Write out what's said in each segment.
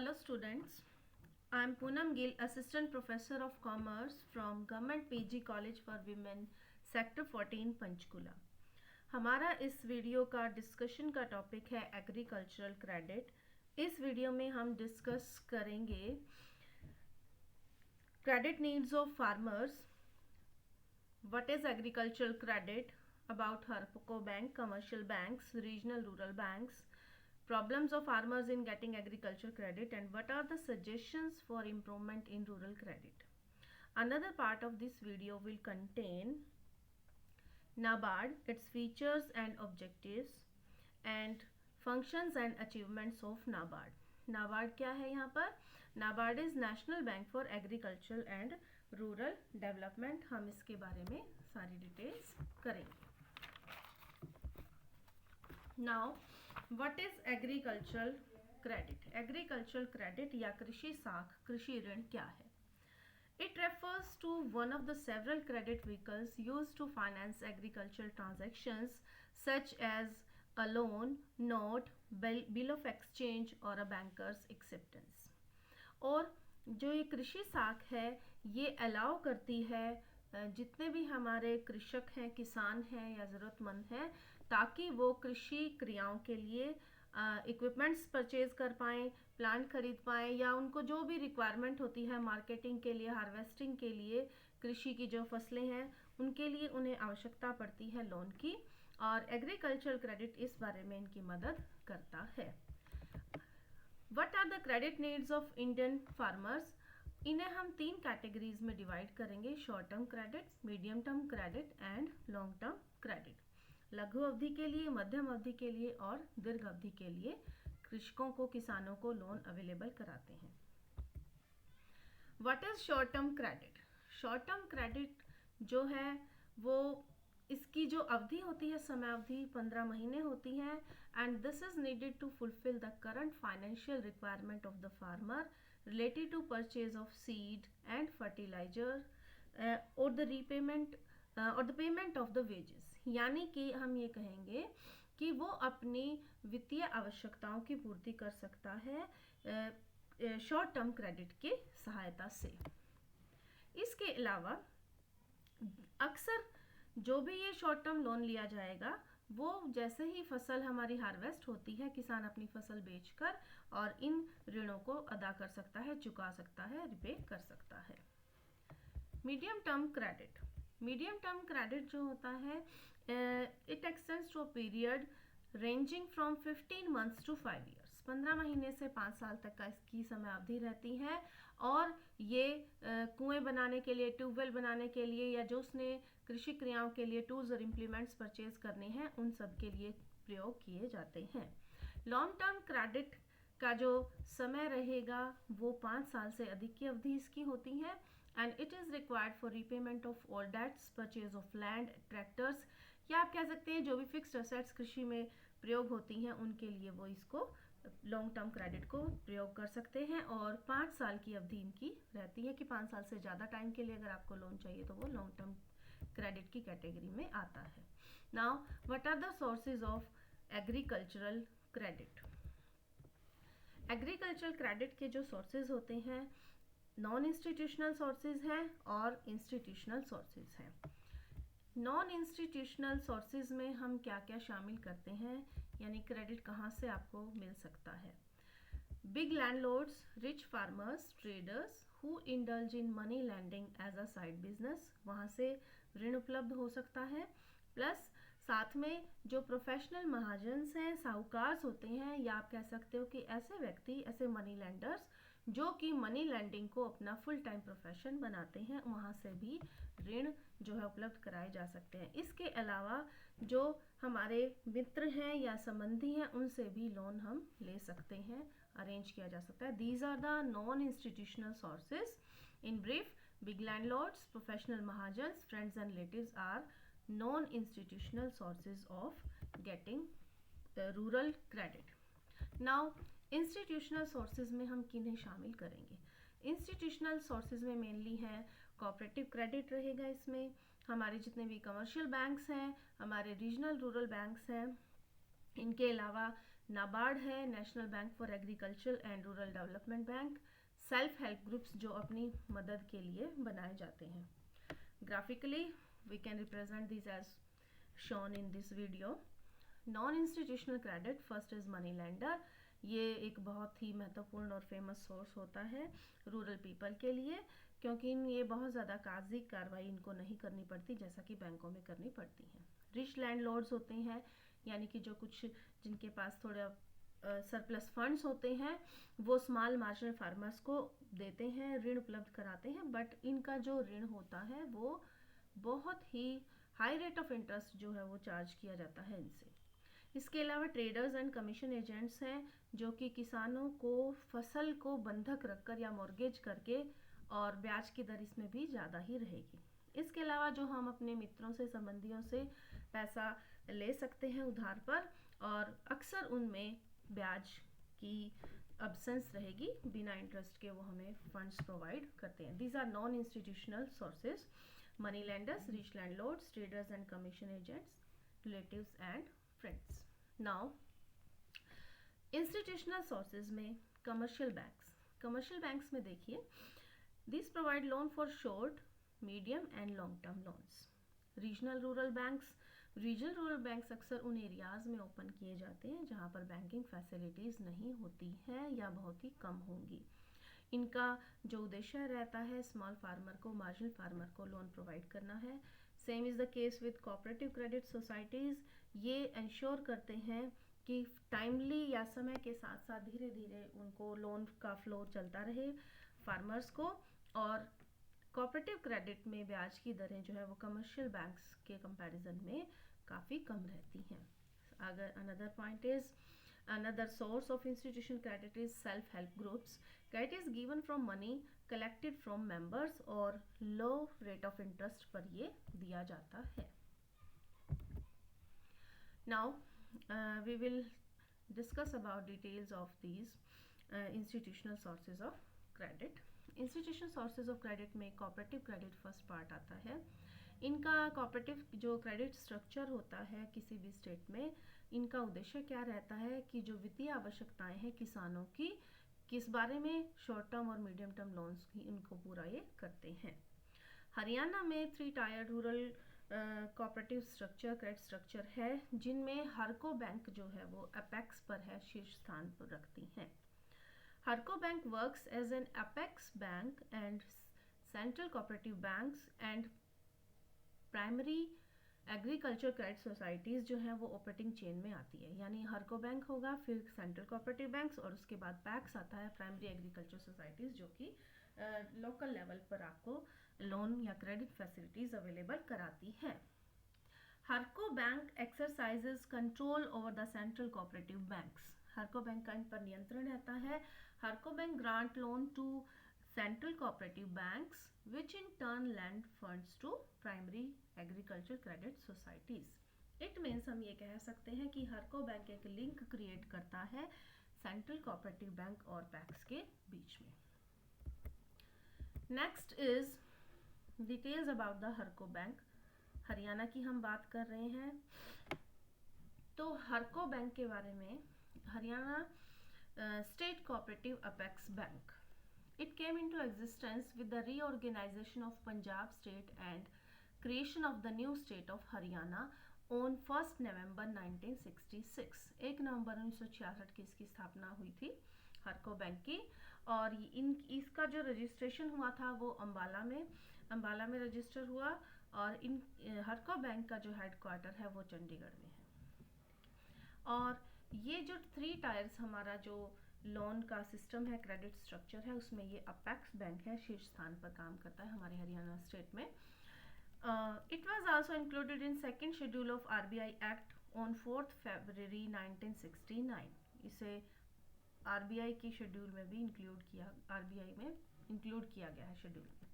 Hello students, I am Poonam Gill, Assistant Professor of Commerce from Government PG College for Women, Sector 14, Panchkula. हमारा इस video का discussion का topic है agricultural credit. इस video में हम डिस्कस करेंगे credit needs of farmers, what is agricultural credit, about हरको bank, commercial banks, regional rural banks, problems of farmers in getting agriculture credit, and what are the suggestions for improvement in rural credit. Another part of this video will contain NABARD, its features and objectives, and functions and achievements of NABARD. NABARD क्या है यहाँ पर? NABARD is National Bank for Agricultural and Rural Development. हम इसके बारे में सारी details करेंगे. Now, what is agricultural credit? Agricultural credit या कृषि साख, कृषि ऋण क्या है? It refers to one of the several credit vehicles used to finance agricultural transactions such as a loan, note, bill of exchange or a banker's acceptance. और जो ये कृषि साख है ये अलाउ करती है जितने भी हमारे कृषक हैं, किसान हैं या ज़रूरतमंद हैं, ताकि वो कृषि क्रियाओं के लिए इक्विपमेंट्स परचेज कर पाएँ, प्लांट खरीद पाएँ, या उनको जो भी रिक्वायरमेंट होती है मार्केटिंग के लिए, हार्वेस्टिंग के लिए, कृषि की जो फसलें हैं उनके लिए उन्हें आवश्यकता पड़ती है लोन की, और एग्रीकल्चरल क्रेडिट इस बारे में इनकी मदद करता है. What are the credit needs of Indian farmers? इन्हें हम 3 कैटेगरीज में डिवाइड करेंगे: short term credit, medium term credit and long term credit. लघु अवधि के लिए, मध्यम अवधि के लिए और दीर्घ अवधि के लिए कृषकों को, किसानों को लोन अवेलेबल कराते हैं. What is short term credit? Short term credit जो है वो इसकी जो अवधि होती है, समय अवधि 15 महीने होती है, and this is needed to fulfil the current financial requirement of the farmer related to purchase of seed and fertilizer or the repayment or the payment of the wages. यानी कि हम ये कहेंगे कि वो अपनी वित्तीय आवश्यकताओं की पूर्ति कर सकता है शॉर्ट टर्म क्रेडिट की सहायता से. इसके अलावा अक्सर जो भी ये शॉर्ट टर्म लोन लिया जाएगा वो जैसे ही फसल हमारी हार्वेस्ट होती है, किसान अपनी फसल बेचकर और इन ऋणों को अदा कर सकता है, चुका सकता है, रिपे कर सकता है. Medium term credit. Medium term credit जो होता है it extends to a period ranging from 15 months to 5 years. 15 महीने से 5 साल तक का इसकी समय अवधि रहती है, और ये कुएं बनाने के लिए, ट्यूबवेल बनाने के लिए, या जो उसने कृषि क्रियाओं के लिए टूल्स और इम्प्लीमेंट्स परचेज करने हैं उन सब के लिए प्रयोग किए जाते हैं. लॉन्ग टर्म क्रेडिट का जो समय रहेगा वो 5 साल से अधिक की अवधि इसकी होती है, and it is required for repayment of all debts, purchase of land, tractors, या आप कह सकते हैं जो भी फिक्स्ड असेट्स कृषि में प्रयोग होती हैं उनके लिए वो इसको लॉन्ग टर्म क्रेडिट को प्रयोग कर सकते हैं. और 5 साल की अवधि इनकी रहती है कि 5 साल से ज़्यादा टाइम के लिए अगर आपको लोन चाहिए तो वो लॉन्ग टर्म क्रेडिट की कैटेगरी में आता है. Now what are the sources of agricultural credit? Agricultural credit के जो सोर्सेज होते हैं नॉन इंस्टीट्यूशनल सोर्सेज हैं और इंस्टीट्यूशनल सोर्सेज हैं. नॉन इंस्टीट्यूशनल सोर्सेज में हम क्या क्या शामिल करते हैं, यानी क्रेडिट कहाँ से आपको मिल सकता है? Big landlords, rich farmers, traders who indulge in money lending as a side business, वहाँ से ऋण उपलब्ध हो सकता है. प्लस साथ में जो प्रोफेशनल महाजन्स हैं, साहूकार होते हैं, या आप कह सकते हो कि ऐसे व्यक्ति, ऐसे मनी लैंडर्स जो कि मनी लैंडिंग को अपना फुल टाइम प्रोफेशन बनाते हैं, वहाँ से भी ऋण जो है उपलब्ध कराए जा सकते हैं. इसके अलावा जो हमारे मित्र हैं या संबंधी हैं उनसे भी लोन हम ले सकते हैं, अरेंज किया जा सकता है. These are the non institutional sources. In brief, big landlords, professional mahajans, friends and relatives are non institutional sources of getting rural credit. Now institutional sources में हम किन्हें शामिल करेंगे? इंस्टीट्यूशनल सोर्सेज में मेनली है कोऑपरेटिव क्रेडिट रहेगा. इसमें हमारे जितने भी कमर्शियल बैंक्स हैं, हमारे रीजनल रूरल बैंक्स हैं, इनके अलावा नाबार्ड है, national bank for agriculture and rural development bank, self help groups जो अपनी मदद के लिए बनाए जाते हैं. Graphically we can represent this as shown in this video. Non institutional credit, first is money lender. ये एक बहुत ही महत्वपूर्ण और फेमस सोर्स होता है रूरल पीपल के लिए, क्योंकि ये बहुत ज़्यादा कागजी कार्रवाई इनको नहीं करनी पड़ती जैसा कि बैंकों में करनी पड़ती है. रिच लैंडलॉर्ड्स होते हैं, यानी कि जो कुछ जिनके पास थोड़ा सरप्लस फंड्स होते हैं, वो स्मॉल मार्जिनल फार्मर्स को देते हैं, ऋण उपलब्ध कराते हैं, बट इनका जो ऋण होता है वो बहुत ही हाई रेट ऑफ इंटरेस्ट जो है वो चार्ज किया जाता है इनसे. इसके अलावा ट्रेडर्स एंड कमीशन एजेंट्स हैं, जो कि किसानों को फसल को बंधक रखकर या मॉर्गेज करके, और ब्याज की दर इसमें भी ज़्यादा ही रहेगी. इसके अलावा जो हम अपने मित्रों से, संबंधियों से पैसा ले सकते हैं उधार पर, और अक्सर उनमें ब्याज की अब्सेंस रहेगी, बिना इंटरेस्ट के वो हमें फंड्स प्रोवाइड करते हैं. These are non institutional sources: money lenders, rich landlords, traders and commission agents, relatives and friends. Now, institutional sources में commercial banks. Commercial banks में देखिए, these provide loan for short, medium and long term loans. Regional rural banks. Regional rural banks अक्सर उन areas में open किए जाते हैं जहाँ पर बैंकिंग फैसिलिटीज़ नहीं होती हैं या बहुत ही कम होंगी. इनका जो उद्देश्य रहता है स्मॉल फार्मर को, मार्जिनल फार्मर को लोन प्रोवाइड करना है. Same is the case with cooperative credit societies. ये इंश्योर करते हैं कि टाइमली या समय के साथ साथ धीरे धीरे उनको लोन का फ्लो चलता रहे फार्मर्स को. और कोऑपरेटिव क्रेडिट में ब्याज की दरें जो है वो कमर्शियल बैंक्स के कंपैरिजन में काफ़ी कम रहती हैं. अगर another point is, another source of institutional credit is self-help groups. Credit is given from money collected from members और low rate of interest पर ये दिया जाता है. Now we will discuss about details of these institutional sources of credit. Institutional sources of credit में cooperative credit first part आता है. इनका कोऑपरेटिव जो क्रेडिट स्ट्रक्चर होता है किसी भी स्टेट में, इनका उद्देश्य क्या रहता है कि जो वित्तीय आवश्यकताएं हैं किसानों की, किस बारे में, शॉर्ट टर्म और मीडियम टर्म लोन्स की इनको पूरा ये करते हैं. हरियाणा में 3 tyre rural cooperative structure, credit structure है, जिनमें हरको बैंक जो है वो अपेक्स पर है, शीर्ष स्थान पर रखती हैं. हरको bank works as an apex bank and central cooperative banks and primary agriculture credit societies जो हैं वो ऑपरेटिंग चेन में आती है. यानी हरको बैंक होगा, फिर सेंट्रल कोऑपरेटिव बैंक्स, और उसके बाद पैक्स आता है, प्राइमरी एग्रीकल्चर सोसाइटीज़, जो कि लोकल लेवल पर आपको लोन या क्रेडिट फैसिलिटीज़ अवेलेबल कराती हैं. हरको bank exercises control over the central cooperative banks. हरको बैंक का इन पर नियंत्रण रहता है. हरको bank grant loan to central cooperative banks which in turn lend funds to primary agriculture credit societies. It means हम ये कह सकते हैं कि हरको बैंक एक लिंक क्रिएट करता है सेंट्रल कोऑपरेटिव बैंक और पैक्स के बीच में. Next is details about the हरको bank. Haryana की हम बात कर रहे हैं, तो हरको बैंक के बारे में, Haryana state cooperative apex bank. It came into existence with the reorganization of Punjab state and creation of the new state of Haryana on 1st November 1966. 1 नवंबर 1966 की इसकी स्थापना हुई थी हरको बैंक की. और इसका जो रजिस्ट्रेशन हुआ था वो अम्बाला में रजिस्टर हुआ, और इन हरको बैंक का जो हेडक्वार्टर है वो चंडीगढ़ में है. और ये जो 3 टायर्स हमारा जो लोन का सिस्टम है, क्रेडिट स्ट्रक्चर है, उसमें ये अपेक्स बैंक है, शीर्ष स्थान पर काम करता है हमारे हरियाणा स्टेट में. It was also included in second schedule of RBI act on 4th February 1969. इसे आरबीआई की शेड्यूल में भी आरबीआई में इंक्लूड किया गया है शेड्यूल में.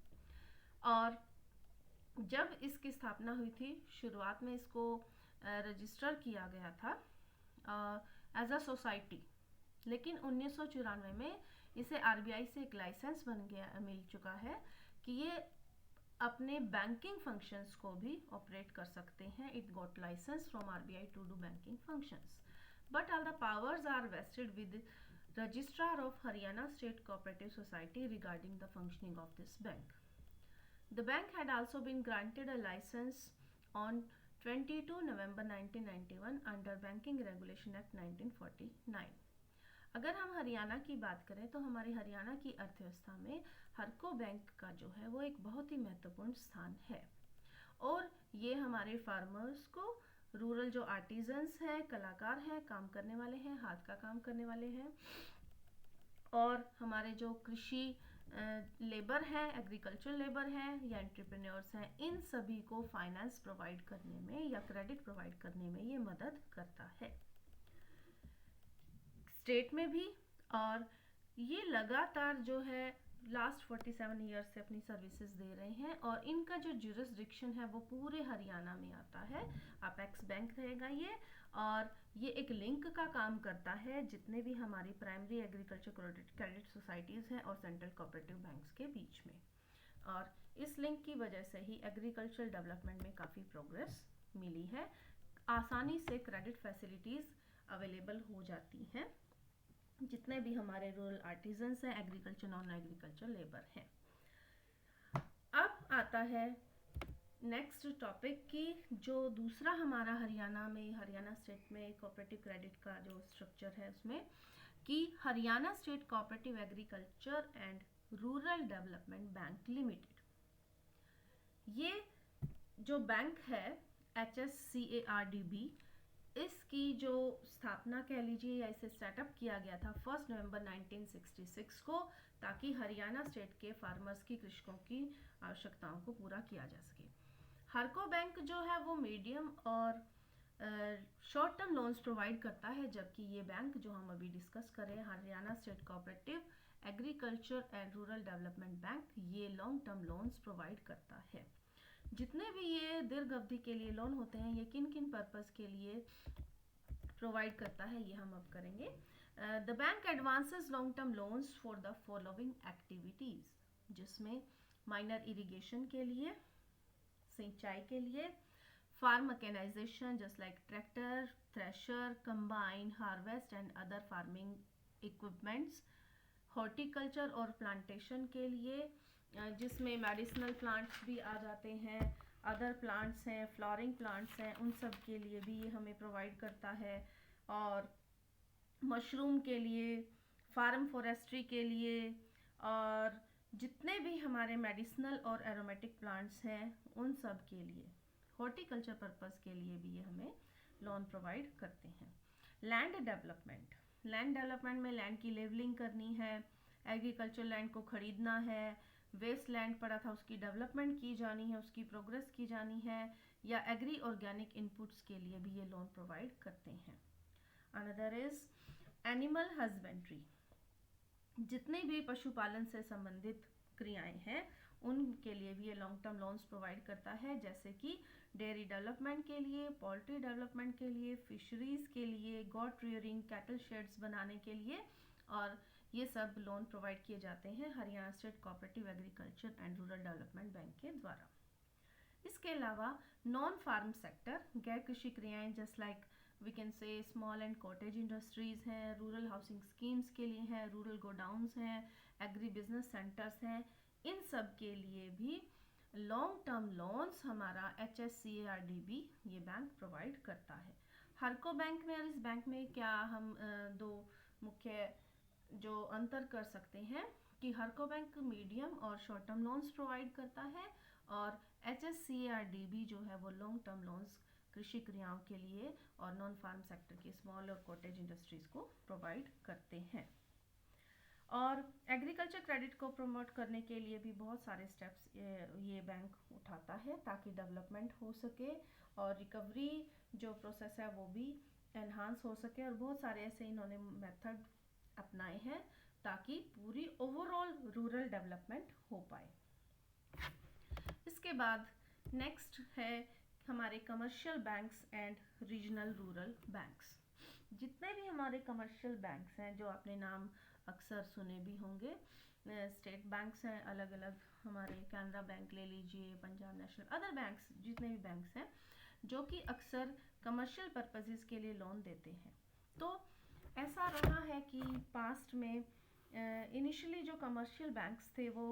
और जब इसकी स्थापना हुई थी, शुरुआत में इसको रजिस्टर किया गया था एज अ सोसाइटी, लेकिन 1994 में इसे आरबीआई से एक लाइसेंस मिल चुका है कि ये अपने बैंकिंग फंक्शंस को भी ऑपरेट कर सकते हैं. It got license from RBI to do banking functions. but all the powers are vested with Registrar of Haryana State Cooperative Society regarding the functioning of this bank. The bank had also been granted a license on 22 November 1991 under Banking Regulation Act 1949. अगर हम हरियाणा की बात करें तो हमारे हरियाणा की अर्थव्यवस्था में हरको बैंक का जो है वो एक बहुत ही महत्वपूर्ण स्थान है और ये हमारे फार्मर्स को रूरल जो आर्टिजन्स हैं, कलाकार हैं, काम करने वाले हैं, हाथ का काम करने वाले हैं और हमारे जो कृषि लेबर है, एग्रीकल्चर लेबर है या एंटरप्रेन्योर्स हैं, इन सभी को फाइनेंस प्रोवाइड करने में या क्रेडिट प्रोवाइड करने में ये मदद करता है स्टेट में भी। और ये लगातार जो है लास्ट 47 ईयर्स से अपनी सर्विसेज दे रहे हैं और इनका जो जुरिस्डिक्शन है वो पूरे हरियाणा में आता है। अपेक्स बैंक रहेगा ये और ये एक लिंक का काम करता है जितने भी हमारी प्राइमरी एग्रीकल्चर क्रेडिट सोसाइटीज़ हैं और सेंट्रल कोऑपरेटिव बैंक्स के बीच में। और इस लिंक की वजह से ही एग्रीकल्चर डेवलपमेंट में काफ़ी प्रोग्रेस मिली है, आसानी से क्रेडिट फैसिलिटीज़ अवेलेबल हो जाती हैं जितने भी हमारे रूरल आर्टिजन्स हैं, एग्रीकल्चर नॉन एग्रीकल्चर लेबर हैं। अब आता है नेक्स्ट टॉपिक की जो दूसरा हमारा हरियाणा स्टेट में कोऑपरेटिव क्रेडिट का जो स्ट्रक्चर है उसमें कि Haryana state cooperative agriculture and rural development bank limited. ये जो बैंक है HSCARDB, इसकी जो स्थापना कह लीजिए या इसे सेटअप किया गया था 1 नवंबर 1966 को ताकि हरियाणा स्टेट के फार्मर्स की, कृषकों की आवश्यकताओं को पूरा किया जा सके। हरको बैंक जो है वो मीडियम और शॉर्ट टर्म लोन्स प्रोवाइड करता है, जबकि ये बैंक जो हम अभी डिस्कस कर रहे हैं Haryana state cooperative agriculture and rural development bank, ये लॉन्ग टर्म लोन्स प्रोवाइड करता है। जितने भी ये दीर्घ अवधि के लिए लोन होते हैं ये किन किन पर्पस के लिए प्रोवाइड करता है ये हम अब करेंगे। The bank advances long term loans for the following activities, जिसमें माइनर इरिगेशन के लिए, सिंचाई के लिए, farm mechanisation just like tractor, thresher, combine, harvest and other farming equipments, horticulture और प्लांटेशन के लिए जिसमें मेडिसिनल प्लांट्स भी आ जाते हैं, अदर प्लांट्स हैं, फ्लावरिंग प्लांट्स हैं, उन सब के लिए भी ये हमें प्रोवाइड करता है, और मशरूम के लिए, फार्म फॉरेस्ट्री के लिए, और जितने भी हमारे मेडिसिनल और एरोमेटिक प्लांट्स हैं उन सब के लिए, हॉर्टिकल्चर पर्पस के लिए भी ये हमें लोन प्रोवाइड करते हैं। लैंड डेवलपमेंट में लैंड की लेवलिंग करनी है, एग्रीकल्चर लैंड को खरीदना है, वेस्ट लैंड पड़ा था उसकी डेवलपमेंट की जानी है, उसकी प्रोग्रेस की जानी है, या एग्री ऑर्गेनिक इनपुट्स के लिए भी ये लोन प्रोवाइड करते हैं। अनदर इज एनिमल हस्बेंड्री, जितने भी पशुपालन से संबंधित क्रियाएं हैं उनके लिए भी ये लॉन्ग टर्म लोन्स प्रोवाइड करता है, जैसे कि डेयरी डेवलपमेंट के लिए, पोल्ट्री डेवलपमेंट के लिए, फिशरीज के लिए, गॉट रियरिंग, कैटल शेड्स बनाने के लिए, और ये सब लोन प्रोवाइड किए जाते हैं Haryana state cooperative agriculture and rural development bank के द्वारा। इसके अलावा नॉन फार्म सेक्टर, गैर कृषि क्रियाएं just like we can say small and cottage industries हैं, रूरल हाउसिंग स्कीम्स के लिए हैं, रूरल गोडाउन्स हैं, एग्री बिजनेस सेंटर्स हैं, इन सब के लिए भी लॉन्ग टर्म लोन्स हमारा HSCARDB ये बैंक प्रोवाइड करता है। हरको बैंक में और इस बैंक में क्या हम दो मुख्य जो अंतर कर सकते हैं कि हरको बैंक मीडियम और शॉर्ट टर्म लोन्स प्रोवाइड करता है और HSCARDB जो है वो लॉन्ग टर्म लोन्स कृषि क्रियाओं के लिए और नॉन फार्म सेक्टर के स्मॉल और कॉटेज इंडस्ट्रीज को प्रोवाइड करते हैं। और एग्रीकल्चर क्रेडिट को प्रमोट करने के लिए भी बहुत सारे स्टेप्स ये बैंक उठाता है ताकि डेवलपमेंट हो सके और रिकवरी जो प्रोसेस है वो भी एनहांस हो सके, और बहुत सारे ऐसे इन्होंने मेथड अपनाए हैं ताकि पूरी ओवरऑल रूरल डेवलपमेंट हो पाए। इसके बाद नेक्स्ट है हमारे commercial banks and regional rural banks. जितने भी हमारे कमर्शियल बैंक्स हैं जो आपने नाम अक्सर सुने भी होंगे, स्टेट बैंक्स हैं अलग अलग, हमारे कैनरा बैंक ले लीजिए, पंजाब नेशनल, अदर बैंक्स, जितने भी बैंक्स हैं जो कि अक्सर कमर्शियल पर्पसेस के लिए लोन देते हैं। तो ऐसा रहा है कि पास्ट में इनिशियली जो कमर्शियल बैंक्स थे वो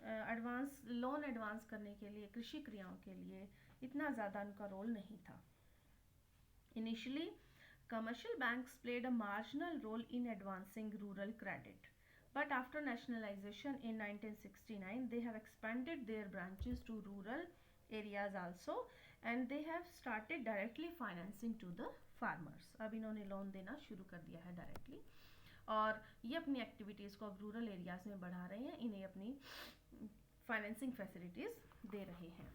लोन एडवांस करने के लिए, कृषि क्रियाओं के लिए इतना ज़्यादा उनका रोल नहीं था. Initially, commercial banks played a marginal role in advancing rural credit. But after nationalization in 1969, they have expanded their branches to rural areas also, and they have started directly financing to the farmers. अब इन्होंने loan देना शुरू कर दिया है directly, और ये अपनी एक्टिविटीज़ को अब रूरल एरियाज में बढ़ा रहे हैं, इन्हें अपनी फाइनेंसिंग फैसिलिटीज़ दे रहे हैं.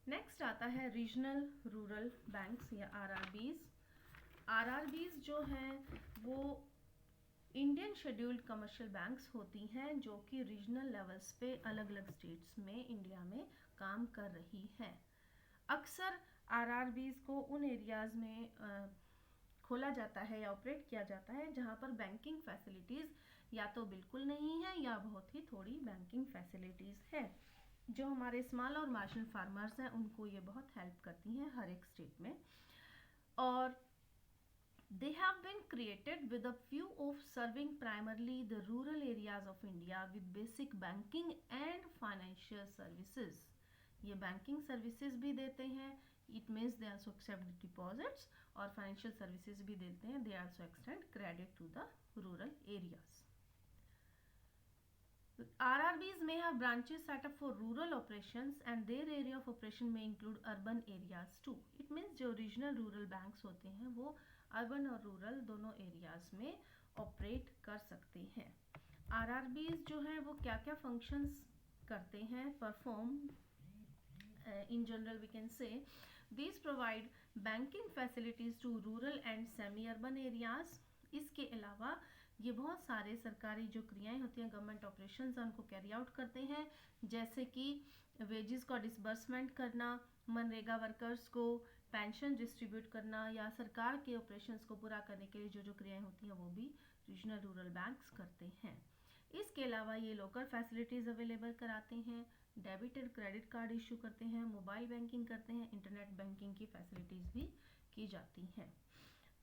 नेक्स्ट आता है रीजनल रूरल बैंक्स या आरआरबीज. आरआरबीज जो हैं वो इंडियन शेड्यूल्ड कमर्शियल बैंक्स होती हैं जो कि रीजनल लेवल्स पे अलग अलग स्टेट्स में इंडिया में काम कर रही हैं. अक्सर आरआरबीज को उन एरियाज में खोला जाता है या ऑपरेट किया जाता है जहाँ पर बैंकिंग फैसिलिटीज़ या तो बिल्कुल नहीं है या बहुत ही थोड़ी बैंकिंग फैसिलिटीज़ है. जो हमारे स्मॉल और मार्जिनल फार्मर्स हैं उनको ये बहुत हेल्प करती हैं हर एक स्टेट में. और they have been created with a view of serving primarily the rural areas of India with basic banking and financial services. ये बैंकिंग सर्विसेज भी देते हैं, it means they also accept deposits, और फाइनेंशियल सर्विसेज भी देते हैं, they also extend credit to the rural areas. RRBs may have branches set up for rural operations and their area of operation may include urban areas too. It means जो regional rural banks होते हैं वो urban और rural दोनों areas में operate कर सकते हैं. RRBs जो हैं वो क्या क्या functions करते हैं, perform in general we can say these provide banking facilities to rural and semi-urban areas. इसके अलावा ये बहुत सारे सरकारी जो क्रियाएं होती हैं, गवर्नमेंट ऑपरेशंस हैं, उनको कैरी आउट करते हैं, जैसे कि वेजेस का डिसबर्समेंट करना, मनरेगा वर्कर्स को पेंशन डिस्ट्रीब्यूट करना, या सरकार के ऑपरेशंस को पूरा करने के लिए जो जो क्रियाएं होती हैं वो भी रीजनल रूरल बैंक्स करते हैं. इसके अलावा ये लोकल फैसिलिटीज़ अवेलेबल कराते हैं, डेबिट और क्रेडिट कार्ड इशू करते हैं, मोबाइल बैंकिंग करते हैं, इंटरनेट बैंकिंग की फैसिलिटीज़ भी की जाती हैं.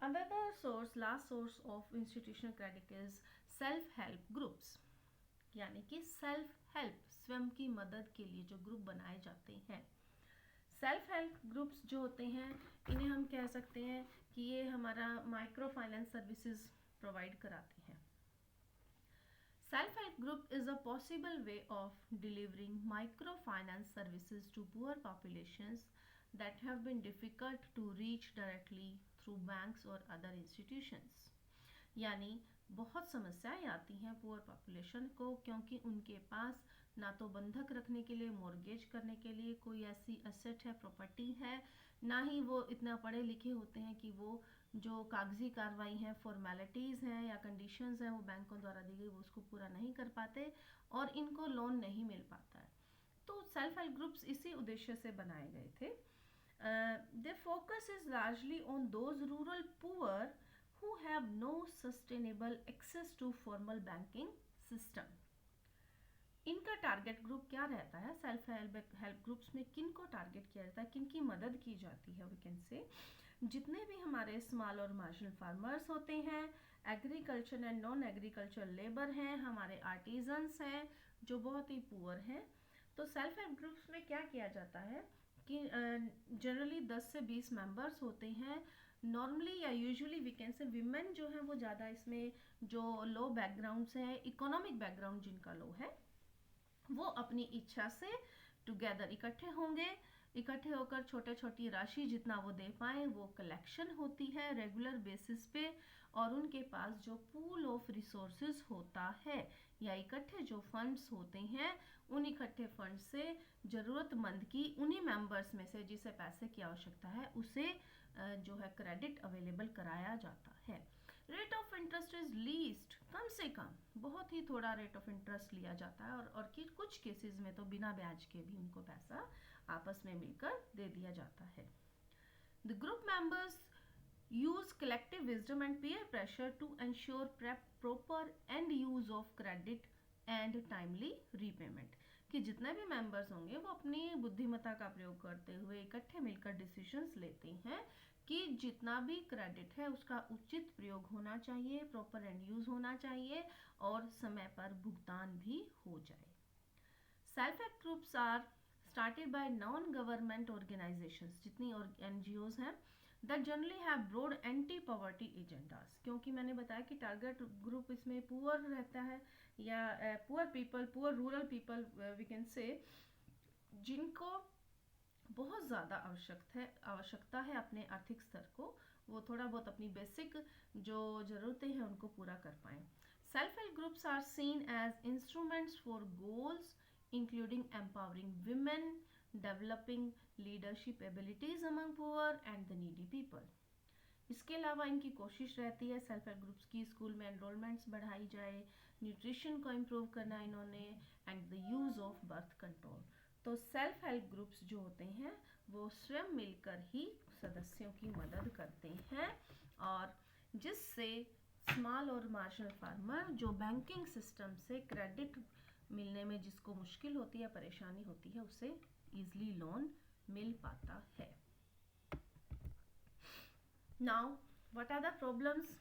Another source, last source of institutional credit is self-help groups. यानी कि सेल्फ हेल्प, स्वयं की मदद के लिए जो ग्रुप बनाए जाते हैं. सेल्फ हेल्प ग्रुप्स जो होते हैं इन्हें हम कह सकते हैं कि ये हमारा माइक्रो फाइनेंस सर्विसेज प्रोवाइड कराते हैं. Self help group is a possible way of delivering micro finance services to poor populations that have been difficult to reach directly through banks or other institutions. यानी बहुत समस्याएं आती हैं poor population को, क्योंकि उनके पास ना तो बंधक रखने के लिए, मॉर्गेज करने के लिए कोई ऐसी एसेट है, प्रॉपर्टी है, ना ही वो इतना पढ़े लिखे होते हैं कि वो जो कागजी कार्रवाई है, फॉर्मेलिटीज़ हैं या कंडीशंस हैं वो बैंकों द्वारा दी गई वो उसको पूरा नहीं कर पाते और इनको लोन नहीं मिल पाता है. तो सेल्फ हेल्प ग्रुप्स इसी उद्देश्य से बनाए गए थे. Their focus is largely on those rural poor who have no sustainable access to formal banking system. इनका टारगेट ग्रुप क्या रहता है? सेल्फ हेल्प ग्रुप्स में किन को टारगेट किया जाता है, किन की मदद की जाती है? वी कैन से जितने भी हमारे स्मॉल और मार्जिनल फार्मर्स होते हैं, agriculture and non agriculture labour हैं, हमारे आर्टिजन्स हैं जो बहुत ही पुअर हैं. तो सेल्फ हेल्प ग्रुप्स में क्या किया जाता है कि जनरली 10 से 20 मेंबर्स होते हैं. नॉर्मली या usually we can say women जो है वो ज़्यादा इसमें जो लो बैकग्राउंड से है, इकोनॉमिक बैकग्राउंड जिनका लो है, वो अपनी इच्छा से टुगेदर इकट्ठे होंगे. इकट्ठे होकर छोटे छोटी राशि जितना वो दे पाएँ वो कलेक्शन होती है रेगुलर बेसिस पे, और उनके पास जो पूल ऑफ रिसोर्सेज होता है या इकट्ठे जो फंड्स होते हैं, उन इकट्ठे फंड से ज़रूरतमंद की उन्हीं मेंबर्स में से जिसे पैसे की आवश्यकता है उसे जो है क्रेडिट अवेलेबल कराया जाता है. Rate of interest is least, कम से कम बहुत ही थोड़ा रेट ऑफ इंटरेस्ट लिया जाता है, और कुछ केसेस में तो बिना ब्याज के भी उनको पैसा आपस में मिलकर दे दिया जाता है. The group members use collective wisdom and peer pressure to ensure proper end use of credit and timely repayment. कि जितने भी मेंबर्स होंगे वो अपनी बुद्धिमत्ता का प्रयोग करते हुए इकट्ठे मिलकर डिसीजंस लेते हैं कि जितना भी क्रेडिट है उसका उचित प्रयोग होना चाहिए, प्रॉपर एंड यूज होना चाहिए और समय पर भुगतान भी हो जाए। Self help groups are started by non-government organizations, जितनी NGOs हैं, that generally have broad anti-poverty agendas। क्योंकि मैंने बताया कि टारगेट ग्रुप इसमें पुअर रहता है या poor people, poor rural people we can say, जिनको बहुत ज़्यादा आवश्यकता है अपने आर्थिक स्तर को, वो थोड़ा बहुत अपनी बेसिक जो ज़रूरतें हैं उनको पूरा कर पाएँ। Self help groups are seen as instruments for goals including empowering women, developing leadership abilities among poor and the needy people। इसके अलावा इनकी कोशिश रहती है सेल्फ हेल्प ग्रुप्स की स्कूल में एनरोलमेंट्स बढ़ाई जाए, न्यूट्रिशन को इम्प्रूव करना इन्होंने, and the use of birth control. तो सेल्फ हेल्प ग्रुप्स जो होते हैं वो स्वयं मिलकर ही सदस्यों की मदद करते हैं, और जिससे स्मॉल और मार्जिनल फार्मर जो बैंकिंग सिस्टम से क्रेडिट मिलने में जिसको मुश्किल होती है, परेशानी होती है, उसे इजीली लोन मिल पाता है। Now what are the problems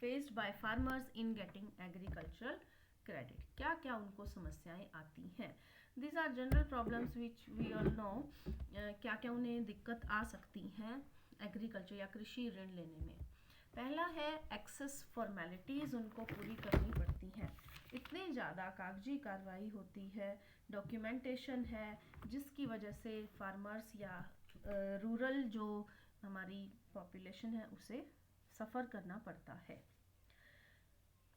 faced by farmers in getting agricultural credit? क्या क्या उनको समस्याएं आती हैं? These are general problems which we all know. क्या क्या उन्हें दिक्कत आ सकती हैं एग्रीकल्चर या कृषि ऋण लेने में? पहला है एक्सेस फॉर्मेलिटीज़ उनको पूरी करनी पड़ती हैं। इतनी ज़्यादा कागजी कार्रवाई होती है, डॉक्यूमेंटेशन है, जिसकी वजह से फार्मर्स या रूरल जो हमारी पॉपुलेशन है उसे सफ़र करना पड़ता है।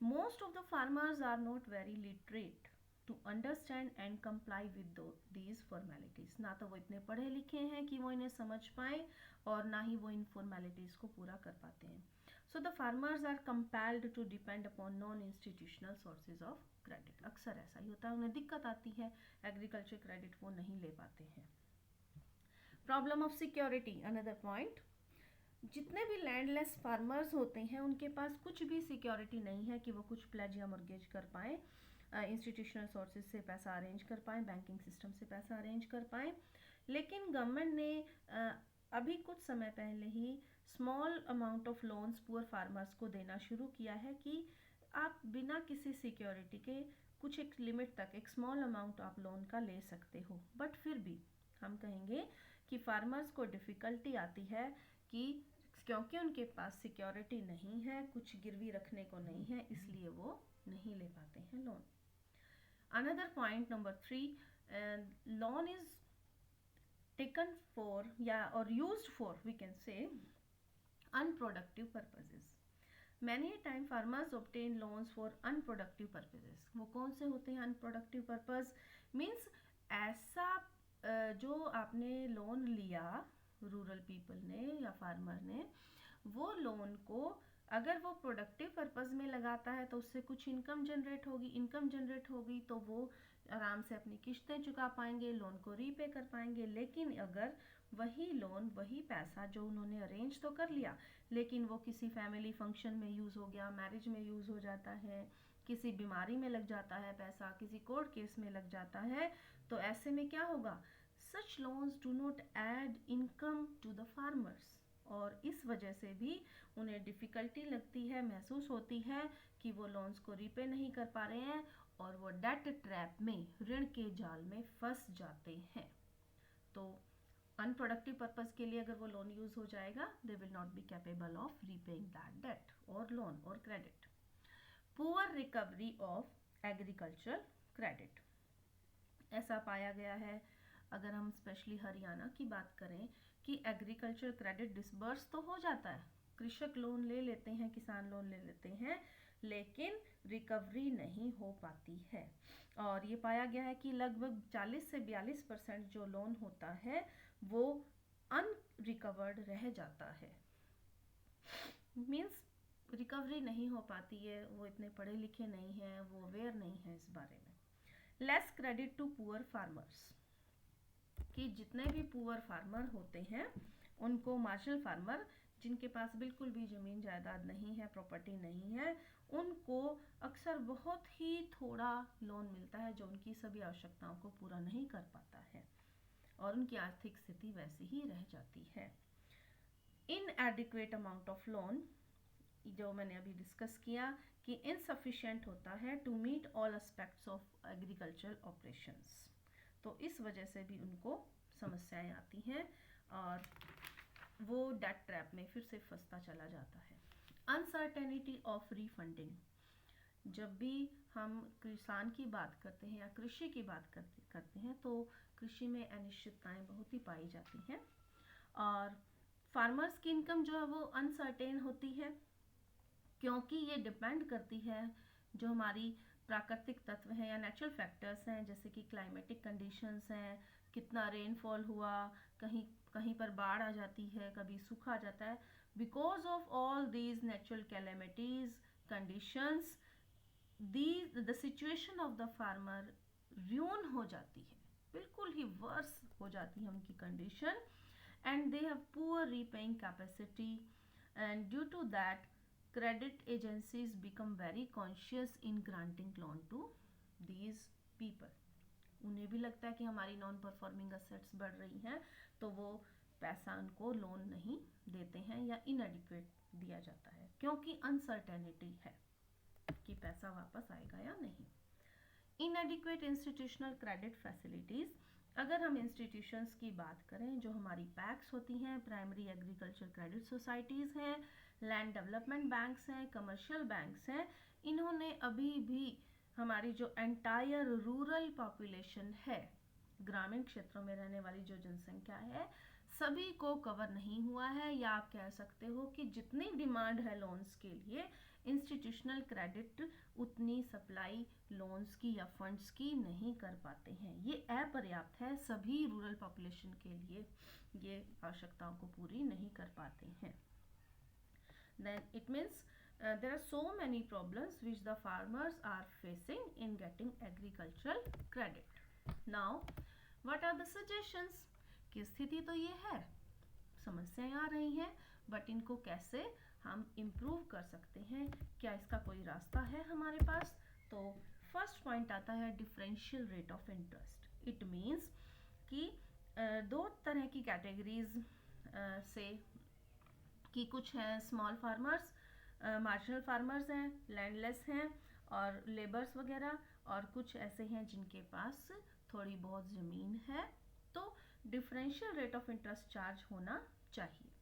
Most of the farmers are not very literate to understand and comply with these formalities. ना तो वो इतने पढ़े लिखे हैं कि वो इन्हें समझ पाएँ और ना ही वो इन फॉर्मेलिटीज़ को पूरा कर पाते हैं। So the farmers are compelled to depend upon non-institutional sources of credit। अक्सर ऐसा ही होता है, उन्हें दिक्कत आती है, एग्रीकल्चर क्रेडिट वो नहीं ले पाते हैं। Problem of security, another point. जितने भी लैंडलेस फार्मर्स होते हैं उनके पास कुछ भी सिक्योरिटी नहीं है कि वो कुछ प्लेज या मॉर्गेज कर पाएँ, इंस्टीट्यूशनल सोर्सेज से पैसा अरेंज कर पाएँ, बैंकिंग सिस्टम से पैसा अरेंज कर पाएँ। लेकिन गवर्नमेंट ने अभी कुछ समय पहले ही small amount of loans poor farmers को देना शुरू किया है कि आप बिना किसी सिक्योरिटी के कुछ एक लिमिट तक एक स्मॉल अमाउंट आप लोन का ले सकते हो। बट फिर भी हम कहेंगे कि फार्मर्स को डिफ़िकल्टी आती है कि क्योंकि उनके पास सिक्योरिटी नहीं है, कुछ गिरवी रखने को नहीं है, इसलिए वो नहीं ले पाते हैं loan. Another point number 3, loan is taken for or used for, we can say, unproductive purposes। Many time farmers obtain loans for unproductive purposes। वो कौन से होते हैं unproductive purpose? Means ऐसा जो आपने लोन लिया रूरल पीपल ने या फार्मर ने, वो लोन को अगर वो प्रोडक्टिव पर्पस में लगाता है तो उससे कुछ इनकम जनरेट होगी तो वो आराम से अपनी किश्तें चुका पाएंगे, लोन को रीपे कर पाएंगे। लेकिन अगर वही लोन, वही पैसा जो उन्होंने अरेंज तो कर लिया, लेकिन वो किसी फैमिली फंक्शन में यूज़ हो गया, मैरिज में यूज़ हो जाता है, किसी बीमारी में लग जाता है पैसा, किसी कोर्ट केस में लग जाता है, तो ऐसे में क्या होगा? Such loans do not add income to the farmers, और इस वजह से भी उन्हें डिफ़िकल्टी लगती है, महसूस होती है कि वो लोन्स को रीपे नहीं कर पा रहे हैं और वो डेट ट्रैप में, ऋण के जाल में फंस जाते हैं। तो अनप्रोडक्टिव पर्पस के लिए अगर वो लोन यूज़ हो जाएगा, they will not be capable of repaying that debt और लोन और credit. Poor recovery of agriculture credit, ऐसा पाया गया है, अगर हम स्पेशली हरियाणा की बात करें, कि एग्रीकल्चर क्रेडिट डिसबर्स तो हो जाता है, कृषक लोन ले लेते हैं, किसान लोन ले लेते हैं, लेकिन रिकवरी नहीं हो पाती है। और ये पाया गया है कि लगभग 40 से 42% जो लोन होता है वो अनरिकवर्ड रह जाता है। मीन्स रिकवरी नहीं हो पाती है, वो इतने पढ़े लिखे नहीं हैं, वो अवेयर नहीं है इस बारे में। Less credit to poor farmers, कि जितने भी पुअर फार्मर होते हैं उनको, मार्जिनल फार्मर जिनके पास बिल्कुल भी ज़मीन जायदाद नहीं है, प्रॉपर्टी नहीं है, उनको अक्सर बहुत ही थोड़ा लोन मिलता है जो उनकी सभी आवश्यकताओं को पूरा नहीं कर पाता है और उनकी आर्थिक स्थिति वैसी ही रह जाती है। इनएडिक्वेट अमाउंट ऑफ लोन, जो मैंने अभी डिस्कस किया कि इनसफिशिएंट होता है to meet all aspects of agricultural operations, तो इस वजह से भी उनको समस्याएं आती हैं और वो डेट ट्रैप में फिर से फंसता चला जाता है। अनसर्टेनिटी ऑफ रीफंडिंग, जब भी हम किसान की बात करते हैं या कृषि की बात करते हैं तो कृषि में अनिश्चितताएं बहुत ही पाई जाती हैं और फार्मर्स की इनकम जो है वो अनसर्टेन होती है, क्योंकि ये डिपेंड करती है जो हमारी प्राकृतिक तत्व हैं या नेचुरल फैक्टर्स हैं, जैसे कि क्लाइमेटिक कंडीशंस हैं, कितना रेनफॉल हुआ, कहीं कहीं पर बाढ़ आ जाती है, कभी सूखा आ जाता है। Because of all these natural calamities conditions, the situation of the farmer ruin हो जाती है, बिल्कुल ही वर्स हो जाती है उनकी condition, and they have poor repaying capacity, and due to that credit agencies become very conscious in granting loan to these people. उन्हें भी लगता है कि हमारी नॉन परफॉर्मिंग असेट्स बढ़ रही हैं, तो वो पैसा उनको लोन नहीं देते हैं या इनएडिक्वेट दिया जाता है, क्योंकि अनसर्टेनिटी है कि पैसा वापस आएगा या नहीं। इनएडिक्वेट इंस्टीट्यूशनल क्रेडिट फैसिलिटीज, अगर हम इंस्टीट्यूशंस की बात करें, जो हमारी पैक्स होती हैं, प्राइमरी एग्रीकल्चर क्रेडिट सोसाइटीज़ हैं, लैंड डेवलपमेंट बैंक्स हैं, कमर्शियल बैंक्स हैं, इन्होंने अभी भी हमारी जो एंटायर रूरल पॉपुलेशन है, ग्रामीण क्षेत्रों में रहने वाली जो जनसंख्या है, सभी को कवर नहीं हुआ है, या आप कह सकते हो कि जितनी डिमांड है लोन्स के लिए, इंस्टीट्यूशनल क्रेडिट उतनी सप्लाई लोन्स की या फंड्स की नहीं कर पाते हैं। ये अपर्याप्त है, सभी रूरल पॉपुलेशन के लिए ये आवश्यकताओं को पूरी नहीं कर पाते हैं। Then it means there are so many problems which the farmers are facing in getting agricultural credit. Now, what are the suggestions? कि स्थिति तो ये है, समस्याएं आ रही हैं, बट इनको कैसे हम इम्प्रूव कर सकते हैं, क्या इसका कोई रास्ता है हमारे पास? तो फर्स्ट पॉइंट आता है differential rate of interest. It means कि दो तरह की कैटेगरीज से कि कुछ हैं स्मॉल फार्मर्स, मार्जिनल फार्मर्स हैं, लैंडलेस हैं और लेबर्स वगैरह, और कुछ ऐसे हैं जिनके पास थोड़ी बहुत ज़मीन है, तो differential rate of interest charge होना चाहिए।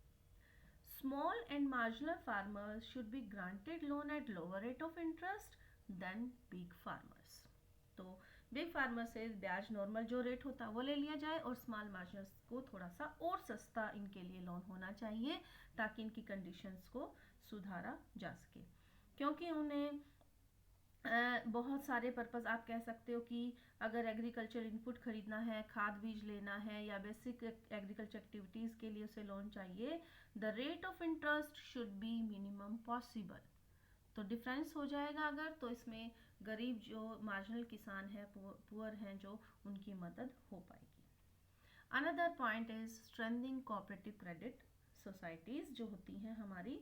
Small and marginal farmers should be granted loan at lower rate of interest than big farmers. तो बिग फार्मर से ब्याज नॉर्मल जो रेट होता है वो ले लिया जाए, और स्मॉल मार्जिनल्स को थोड़ा सा और सस्ता इनके लिए लोन होना चाहिए, ताकि इनकी कंडीशंस को सुधारा जा सके, क्योंकि उन्हें बहुत सारे पर्पस, आप कह सकते हो कि अगर एग्रीकल्चर इनपुट खरीदना है, खाद बीज लेना है, या बेसिक एग्रीकल्चर एक्टिविटीज़ के लिए उसे लोन चाहिए, the rate of interest should be minimum possible. तो डिफरेंस हो जाएगा अगर, तो इसमें गरीब जो मार्जिनल किसान है, पुअर हैं जो, उनकी मदद हो पाएगी। Another point is strengthening cooperative credit societies जो होती हैं हमारी,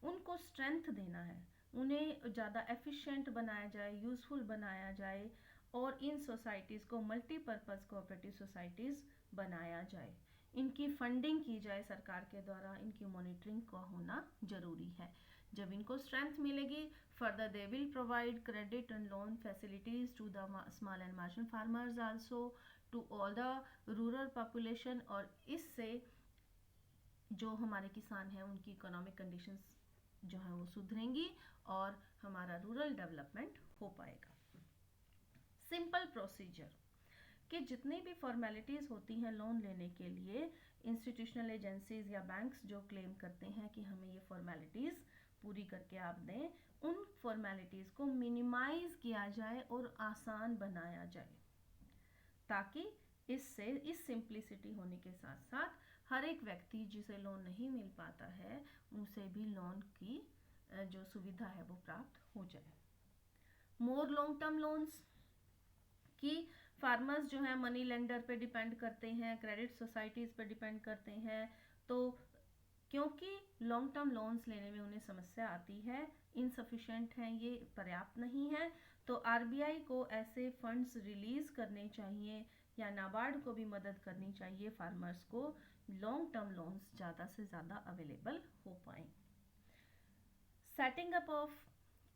उनको स्ट्रेंथ देना है, उन्हें ज़्यादा एफिशिएंट बनाया जाए, यूज़फुल बनाया जाए, और इन सोसाइटीज़ को मल्टीपर्पज़ कोऑपरेटिव सोसाइटीज़ बनाया जाए, इनकी फंडिंग की जाए सरकार के द्वारा, इनकी मॉनिटरिंग का होना ज़रूरी है। जब इनको स्ट्रेंथ मिलेगी, further they will provide credit and loan facilities to the small and marginal farmers also, to all the rural population, और इससे जो हमारे किसान हैं उनकी इकोनॉमिक कंडीशंस जो है वो सुधरेंगी और हमारा रूरल डेवलपमेंट हो पाएगा। सिंपल प्रोसीजर कि जितनी भी फॉर्मेलिटीज़ होती हैं लोन लेने के लिए, इंस्टीट्यूशनल एजेंसीज या बैंक्स जो क्लेम करते हैं कि हमें ये फॉर्मेलिटीज़ पूरी करके आप दें, उन फॉर्मेलिटीज़ को मिनिमाइज किया जाए और आसान बनाया जाए, ताकि इससे इस सिंप्लिसिटी होने के साथ साथ हर एक व्यक्ति जिसे लोन नहीं मिल पाता है, उसे भी लोन की जो सुविधा है वो प्राप्त हो जाए। मोर लॉन्ग टर्म लोन्स कि फार्मर्स जो है मनी लेंडर पे डिपेंड करते हैं, क्रेडिट सोसाइटीज़ पे डिपेंड करते हैं, तो क्योंकि लॉन्ग टर्म लोन्स लेने में उन्हें समस्या आती है, इनसफिशिएंट हैं, ये पर्याप्त नहीं है, तो आरबीआई को ऐसे फंड्स रिलीज़ करने चाहिए या नाबार्ड को भी मदद करनी चाहिए फार्मर्स को लॉन्ग टर्म लोन्स ज़्यादा से ज़्यादा अवेलेबल हो पाएँ। Setting up of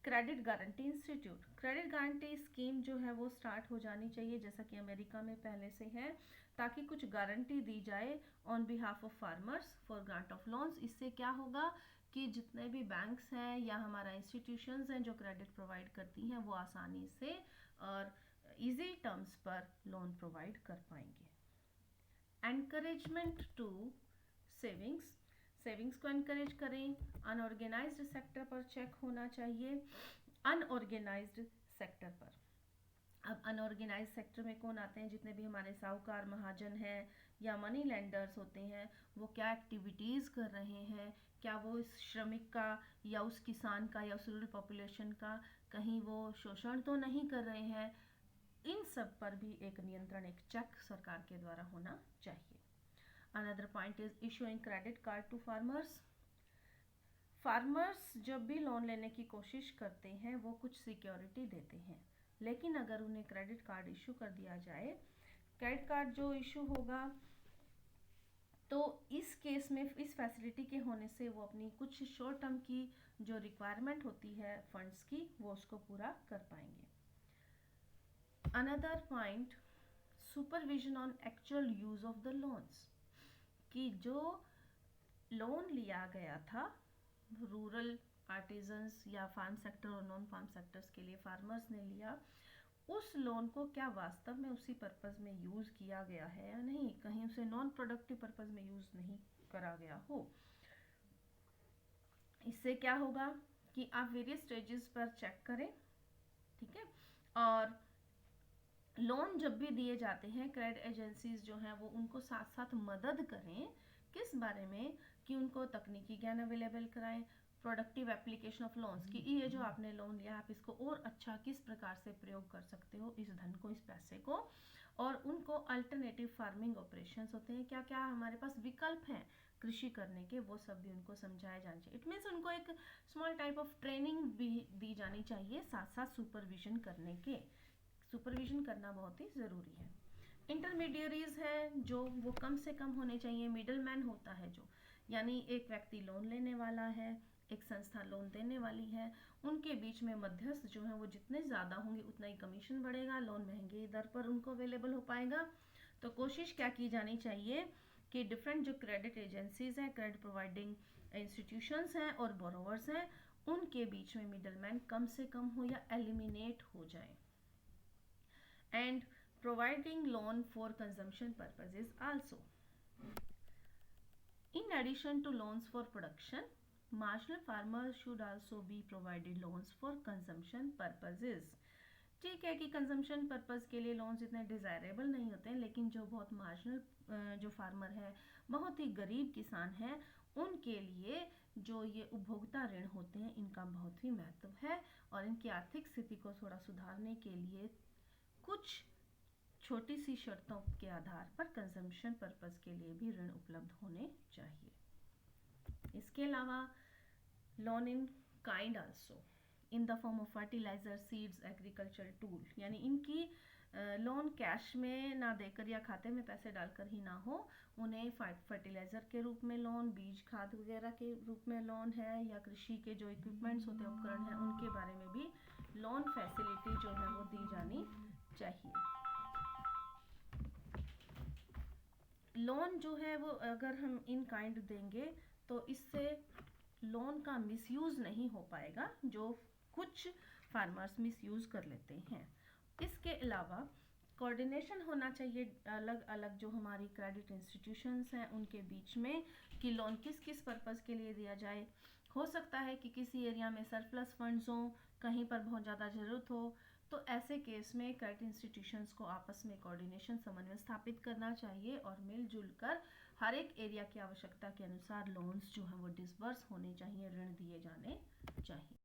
credit guarantee institute, credit guarantee scheme जो है वो स्टार्ट हो जानी चाहिए जैसा कि अमेरिका में पहले से है, ताकि कुछ गारंटी दी जाए on behalf of farmers for grant of loans. इससे क्या होगा कि जितने भी बैंक्स हैं या हमारा इंस्टीट्यूशंस हैं जो क्रेडिट प्रोवाइड करती हैं वो आसानी से और इजी टर्म्स पर लोन प्रोवाइड कर पाएंगे। एनकरेजमेंट टू सेविंग्स, सेविंग्स को एनकरेज करें। अनऑर्गेनाइज्ड सेक्टर पर चेक होना चाहिए, अनऑर्गेनाइज्ड सेक्टर पर। अब अनऑर्गेनाइज सेक्टर में कौन आते हैं, जितने भी हमारे साहूकार महाजन हैं या मनी लेंडर्स होते हैं, वो क्या एक्टिविटीज़ कर रहे हैं, क्या वो इस श्रमिक का या उस किसान का या उस रूरल पॉपुलेशन का कहीं वो शोषण तो नहीं कर रहे हैं। इन सब पर भी एक नियंत्रण, एक चेक सरकार के द्वारा होना चाहिए। Another point is issuing credit card to farmers. Farmers जब भी लोन लेने की कोशिश करते हैं वो कुछ सिक्योरिटी देते हैं, लेकिन अगर उन्हें क्रेडिट कार्ड इशू कर दिया जाए, क्रेडिट कार्ड जो इशू होगा तो इस केस में इस फैसिलिटी के होने से वो अपनी कुछ शॉर्ट टर्म की जो रिक्वायरमेंट होती है फंड्स की वो उसको पूरा कर पाएंगे। Another point, supervision on actual use of the loans, कि जो लोन लिया गया था रूरल आर्टिजन्स या फार्म सेक्टर और नॉन फार्म सेक्टर्स के लिए फार्मर्स ने लिया, उस लोन को क्या वास्तव में उसी पर्पस में यूज़ किया गया है या नहीं, कहीं उसे नॉन प्रोडक्टिव पर्पस में यूज़ नहीं करा गया हो। इससे क्या होगा कि आप वेरियस स्टेजेस पर चेक करें, ठीक है। और लोन जब भी दिए जाते हैं क्रेडिट एजेंसीज जो हैं वो उनको साथ साथ मदद करें, किस बारे में, कि उनको तकनीकी ज्ञान अवेलेबल कराएं, प्रोडक्टिव एप्लीकेशन ऑफ लोन्स, कि ये जो आपने लोन लिया आप इसको और अच्छा किस प्रकार से प्रयोग कर सकते हो इस धन को, इस पैसे को। और उनको अल्टरनेटिव फार्मिंग ऑपरेशंस होते हैं, क्या क्या हमारे पास विकल्प हैं कृषि करने के, वो सब भी उनको समझाया जाना चाहिए। इट मीन्स उनको एक स्मॉल टाइप ऑफ ट्रेनिंग भी दी जानी चाहिए साथ साथ सुपरविजन करने के। सुपरविजन करना बहुत ही ज़रूरी है। इंटरमीडियरीज है जो वो कम से कम होने चाहिए। मिडल मैन होता है जो, यानी एक व्यक्ति लोन लेने वाला है, एक संस्था लोन देने वाली है, उनके बीच में मध्यस्थ जो है वो जितने ज़्यादा होंगे उतना ही कमीशन बढ़ेगा, लोन महंगी दर पर उनको अवेलेबल हो पाएगा। तो कोशिश क्या की जानी चाहिए कि डिफरेंट जो क्रेडिट एजेंसीज हैं, क्रेडिट प्रोवाइडिंग इंस्टीट्यूशंस हैं और बोरोवर्स हैं, उनके बीच में मिडल मैन कम से कम हो या एलिमिनेट हो जाए। And providing loan for consumption purposes also. In addition to loans for production, marginal farmers should also be provided loans for consumption purposes. ठीक है कि कंजम्पशन पर्पज़ के लिए लोन्स इतने डिज़ायरेबल नहीं होते हैं, लेकिन जो बहुत मार्जिनल जो फार्मर है, बहुत ही गरीब किसान हैं, उनके लिए जो ये उपभोक्ता ऋण होते हैं इनका बहुत ही महत्व है और इनकी आर्थिक स्थिति को थोड़ा सुधारने के लिए कुछ छोटी सी शर्तों के आधार पर कंजम्पशन पर्पस के लिए भी ऋण उपलब्ध होने चाहिए। इसके अलावा loan in kind also in the form of fertiliser, seeds, agriculture tool, यानी इनकी लोन कैश में ना देकर या खाते में पैसे डालकर ही ना हो, उन्हें फर्टिलाइजर के रूप में लोन, बीज खाद वगैरह के रूप में लोन है, या कृषि के जो इक्विपमेंट्स होते हैं, उपकरण हैं, उनके बारे में भी लोन फैसिलिटी जो है वो दी जानी चाहिए। लोन जो है वो अगर हम इन काइंड देंगे तो इससे लोन का मिसयूज़ नहीं हो पाएगा, जो कुछ फार्मर्स मिसयूज़ कर लेते हैं। इसके अलावा कोऑर्डिनेशन होना चाहिए अलग अलग जो हमारी क्रेडिट इंस्टीट्यूशंस हैं उनके बीच में, कि लोन किस किस पर्पज़ के लिए दिया जाए। हो सकता है कि किसी एरिया में सरप्लस फंड्स हों, कहीं पर बहुत ज़्यादा ज़रूरत हो, तो ऐसे केस में क्रेडिट इंस्टीट्यूशंस को आपस में कोऑर्डिनेशन, समन्वय स्थापित करना चाहिए और मिलजुल कर हर एक एरिया की आवश्यकता के अनुसार लोन्स जो हैं वो डिसबर्स होने चाहिए, ऋण दिए जाने चाहिए।